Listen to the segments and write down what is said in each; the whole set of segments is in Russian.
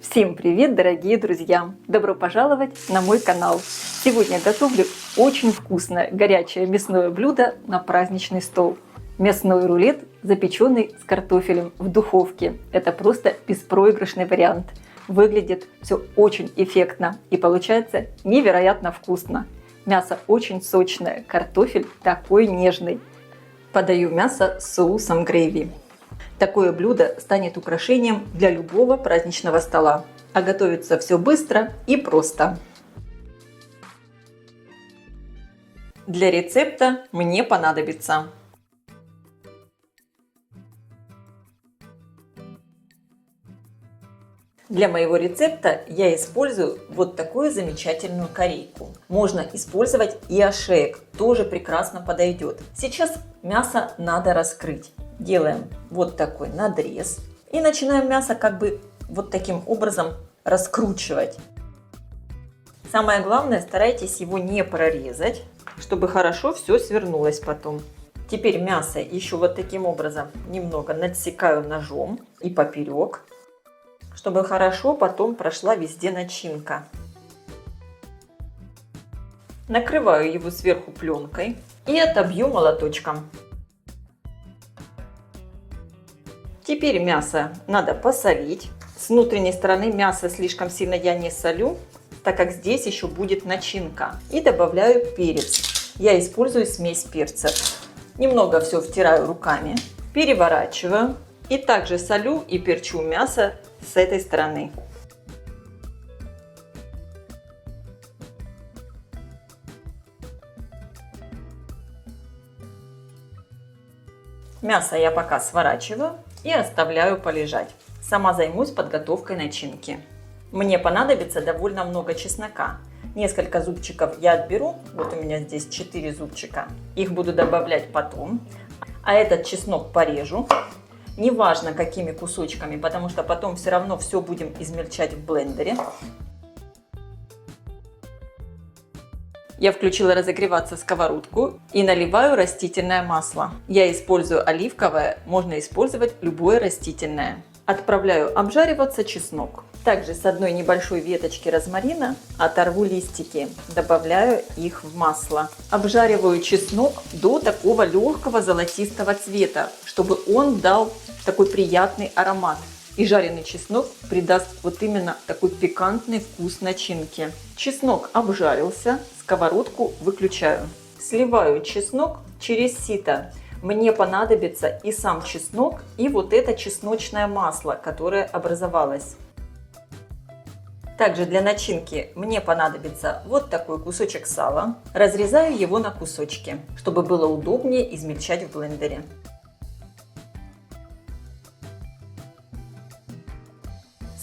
Всем привет, дорогие друзья! Добро пожаловать на мой канал! Сегодня готовлю очень вкусное горячее мясное блюдо на праздничный стол. Мясной рулет, запеченный с картофелем в духовке. Это просто беспроигрышный вариант. Выглядит все очень эффектно и получается невероятно вкусно. Мясо очень сочное, картофель такой нежный. Подаю мясо с соусом грейви. Такое блюдо станет украшением для любого праздничного стола. А готовится все быстро и просто. Для рецепта мне понадобится Для моего рецепта я использую вот такую замечательную корейку. Можно использовать и ошеек, тоже прекрасно подойдет. Сейчас мясо надо раскрыть. Делаем вот такой надрез и начинаем мясо как бы вот таким образом раскручивать. Самое главное, старайтесь его не прорезать, чтобы хорошо все свернулось потом. Теперь мясо еще вот таким образом немного надсекаю ножом и поперек, чтобы хорошо потом прошла везде начинка. Накрываю его сверху пленкой и отобью молоточком. Теперь мясо надо посолить. С внутренней стороны мяса слишком сильно я не солю, так как здесь еще будет начинка. И добавляю перец. Я использую смесь перцев. Немного все втираю руками, переворачиваю и также солю и перчу мясо с этой стороны. Мясо я пока сворачиваю и оставляю полежать. Сама займусь подготовкой начинки. Мне понадобится довольно много чеснока. Несколько зубчиков я отберу. Вот у меня здесь 4 зубчика. Их буду добавлять потом. А этот чеснок порежу. Неважно какими кусочками, потому что потом все равно все будем измельчать в блендере. Я включила разогреваться сковородку и наливаю растительное масло. Я использую оливковое, можно использовать любое растительное. Отправляю обжариваться чеснок. Также с одной небольшой веточки розмарина оторву листики, добавляю их в масло. Обжариваю чеснок до такого легкого золотистого цвета, чтобы он дал такой приятный аромат. И жареный чеснок придаст вот именно такой пикантный вкус начинки. Чеснок обжарился, сковородку выключаю. Сливаю чеснок через сито. Мне понадобится и сам чеснок, и вот это чесночное масло, которое образовалось. Также для начинки мне понадобится вот такой кусочек сала. Разрезаю его на кусочки, чтобы было удобнее измельчать в блендере.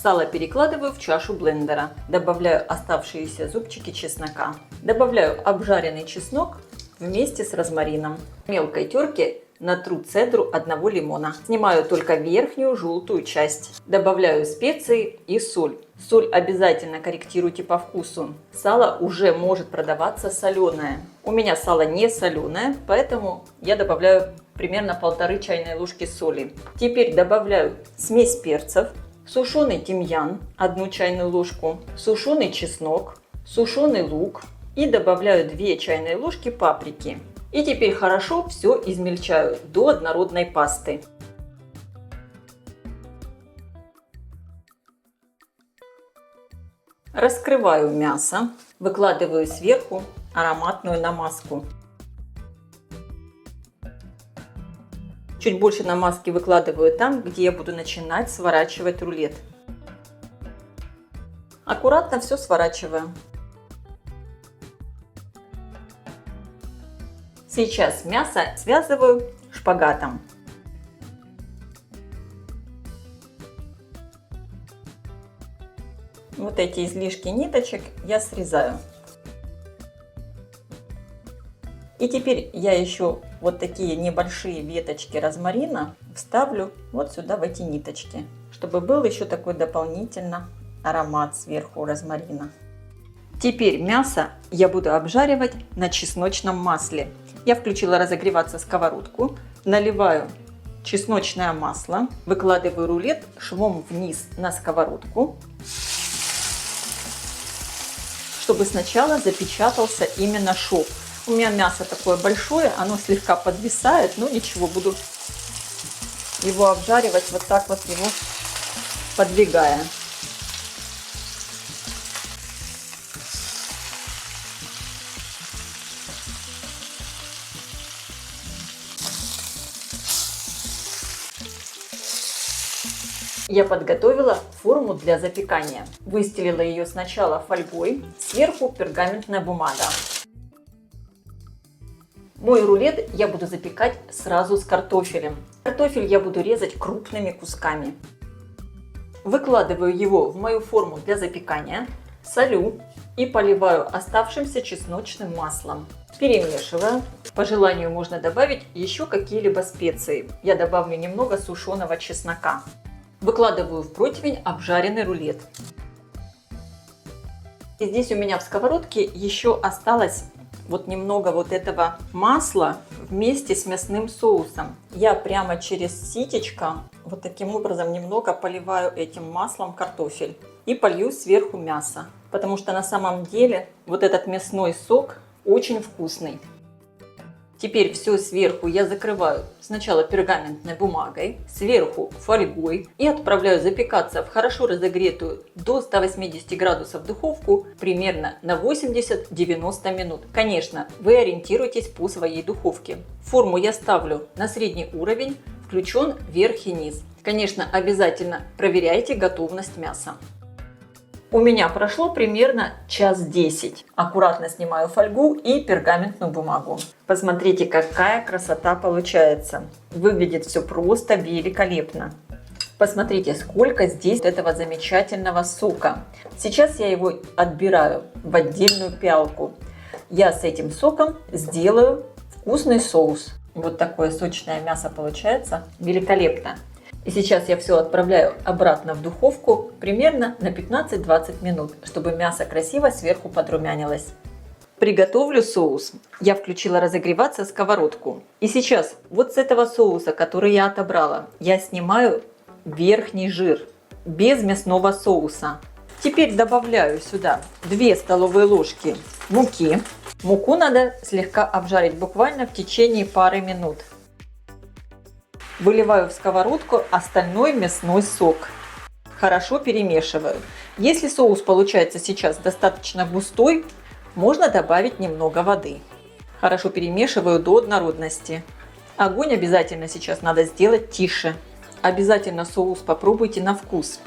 Сало перекладываю в чашу блендера. Добавляю оставшиеся зубчики чеснока. Добавляю обжаренный чеснок вместе с розмарином. В мелкой терке натру цедру одного лимона. Снимаю только верхнюю желтую часть. Добавляю специи и соль. Соль обязательно корректируйте по вкусу. Сало уже может продаваться соленое. У меня сало не соленое, поэтому я добавляю примерно 1,5 чайной ложки соли. Теперь добавляю смесь перцев, сушеный тимьян 1 чайную ложку, сушеный чеснок, сушеный лук и добавляю 2 чайные ложки паприки. И теперь хорошо все измельчаю до однородной пасты. Раскрываю мясо, выкладываю сверху ароматную намазку. Чуть больше намазки выкладываю там, где я буду начинать сворачивать рулет. Аккуратно все сворачиваю. Сейчас мясо связываю шпагатом. Вот эти излишки ниточек я срезаю. И теперь я еще вот такие небольшие веточки розмарина вставлю вот сюда в эти ниточки, чтобы был еще такой дополнительно аромат сверху розмарина. Теперь мясо я буду обжаривать на чесночном масле. Я включила разогреваться сковородку, наливаю чесночное масло. Выкладываю рулет швом вниз на сковородку, чтобы сначала запечатался именно шов. У меня мясо такое большое, оно слегка подвисает, но ничего, буду его обжаривать вот так вот, его подвигая. Я подготовила форму для запекания. Выстелила ее сначала фольгой, сверху пергаментная бумага. Мой рулет я буду запекать сразу с картофелем. Картофель я буду резать крупными кусками. Выкладываю его в мою форму для запекания, солю и поливаю оставшимся чесночным маслом. Перемешиваю. По желанию можно добавить еще какие-либо специи. Я добавлю немного сушеного чеснока. Выкладываю в противень обжаренный рулет. И здесь у меня в сковородке еще осталось вот немного вот этого масла вместе с мясным соусом. Я прямо через ситечко вот таким образом немного поливаю этим маслом картофель и полью сверху мясо, потому что на самом деле вот этот мясной сок очень вкусный. Теперь все сверху я закрываю сначала пергаментной бумагой, сверху фольгой и отправляю запекаться в хорошо разогретую до 180 градусов духовку примерно на 80-90 минут. Конечно, вы ориентируйтесь по своей духовке. Форму я ставлю на средний уровень, включен верх и низ. Конечно, обязательно проверяйте готовность мяса. У меня прошло примерно час 10. Аккуратно снимаю фольгу и пергаментную бумагу. Посмотрите, какая красота получается. Выглядит все просто великолепно. Посмотрите, сколько здесь этого замечательного сока. Сейчас я его отбираю в отдельную пиалку. Я с этим соком сделаю вкусный соус. Вот такое сочное мясо получается. Великолепно. И сейчас я все отправляю обратно в духовку примерно на 15-20 минут, чтобы мясо красиво сверху подрумянилось. Приготовлю соус. Я включила разогреваться сковородку. И сейчас вот с этого соуса, который я отобрала, я снимаю верхний жир без мясного соуса. Теперь добавляю сюда 2 столовые ложки муки. Муку надо слегка обжарить буквально в течение пары минут. Выливаю в сковородку остальной мясной сок. Хорошо перемешиваю. Если соус получается сейчас достаточно густой, можно добавить немного воды. Хорошо перемешиваю до однородности. Огонь обязательно сейчас надо сделать тише. Обязательно соус попробуйте на вкус.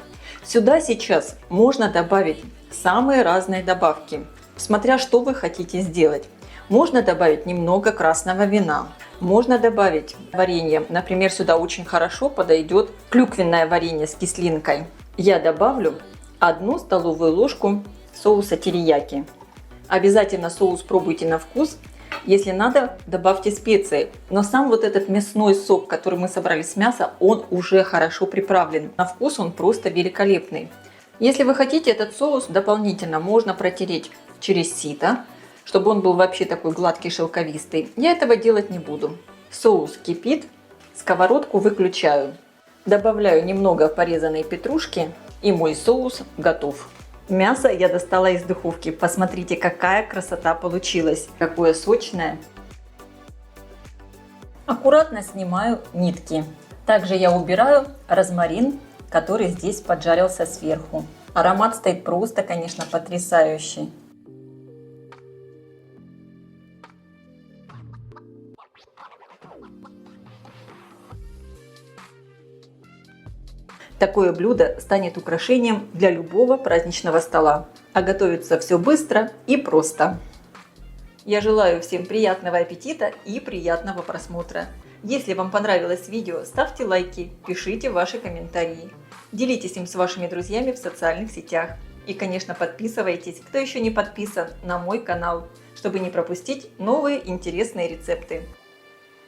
Сюда сейчас можно добавить самые разные добавки, смотря что вы хотите сделать. Можно добавить немного красного вина. Можно добавить варенье. Например, сюда очень хорошо подойдет клюквенное варенье с кислинкой. Я добавлю 1 столовую ложку соуса терияки. Обязательно соус пробуйте на вкус. Если надо, добавьте специи. Но сам вот этот мясной сок, который мы собрали с мяса, он уже хорошо приправлен. На вкус он просто великолепный. Если вы хотите этот соус, дополнительно можно протереть через сито, чтобы он был вообще такой гладкий, шелковистый. Я этого делать не буду. Соус кипит, сковородку выключаю. Добавляю немного порезанной петрушки, и мой соус готов. Мясо я достала из духовки. Посмотрите, какая красота получилась. Какое сочное. Аккуратно снимаю нитки. Также я убираю розмарин, который здесь поджарился сверху. Аромат стоит просто, конечно, потрясающий. Такое блюдо станет украшением для любого праздничного стола. А готовится все быстро и просто. Я желаю всем приятного аппетита и приятного просмотра. Если вам понравилось видео, ставьте лайки, пишите ваши комментарии. Делитесь им с вашими друзьями в социальных сетях. И, конечно, подписывайтесь, кто еще не подписан, на мой канал, чтобы не пропустить новые интересные рецепты.